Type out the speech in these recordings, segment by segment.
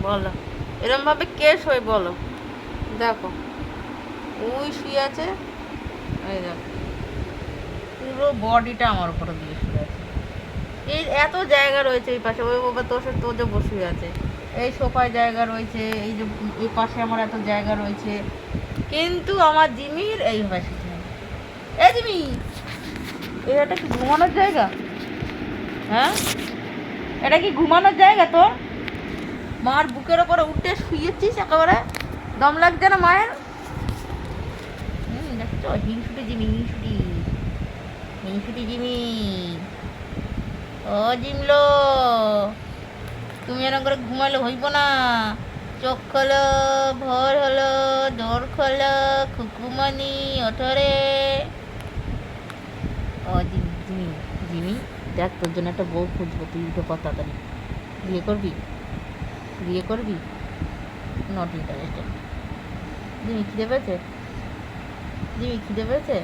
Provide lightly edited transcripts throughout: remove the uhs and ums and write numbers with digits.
বলো, এরম ভাবে কে শোয় বলো? দেখো, ওই শুয়ে আছে, এই দেখো পুরো বডিটা আমার উপরে দিয়ে শুয়ে আছে। এই এত জায়গা রয়েছে এই পাশে, ওই বাবা তোর যে বসে আছে, এই সোফায় জায়গা রয়েছে, এই যে এই পাশে আমার এত জায়গা রয়েছে, কিন্তু আমার জিমির এইভাবে শুতে হবে। এই জিমি, এটা কি ঘুমানোর জায়গা? হ্যাঁ, এটা কি ঘুমানোর জায়গা তোর? মার বুকের ওপরে উঠে শুয়েছিস একেবারে, দম লাগছে না মায়ের? দেখছো, হিংসুটি জিমি, হিংসুটি, হিংসুটি জিমি। ও জিমলো, তুমি এরকম করে ঘুমালে হইব না। চোখ খোলো, ভোর হলো, দৌড় খোলো, খুকুমনি ওঠরে। ও জিমি, জিমি, জিমি, দেখ তোর জন্য একটা বউ খুঁজবো, তুই উঠে পর তাড়াতাড়ি। বিয়ে করবি? বিয়ে করবি? Not interested. জিমি খিদে পেয়েছে? জিমি খিদে পেয়েছে?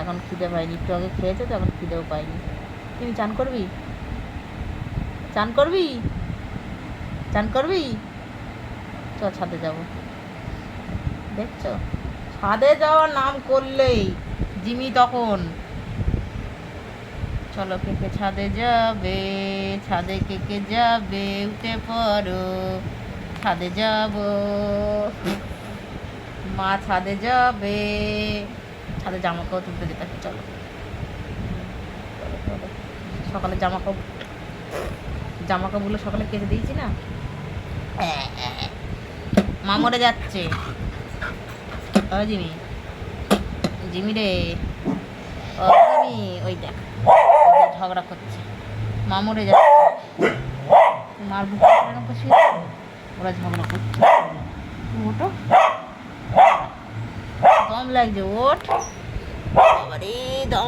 এখন খিদে পাইনি, একটু আগে খেয়েছে তো, এখন খিদেও পাইনি। তুমি চান করবি? চান করবি? চান করবি? চ ছাদে যাব। দেখছো, ছাদে যাওয়ার নাম করলেই জিমি তখন, চলো কে কে ছাদে যাবে, ছাদে কে কে যাবে, উঠে পড়ো, ছাদে যাব, মা ছাদে যাবে। ছাদে জামা কাপড় তুলতে যেতে হবে, চলো। চলো, চলো। সকালে জামা কাপড়গুলো সকালে কেচে দিয়েছি না, মা মরে যাচ্ছে। ও জিমি, জিমি রে, ও জিমি, ওই দেখ, ওই যে ঝগড়া করছে, মা মরে যাচ্ছে, মার বুকে এরকম করে শুয়ে আছে, ওরা ঝগড়া করছে। ওটো, দম লাগছে, ওঠ বাবারে, দম।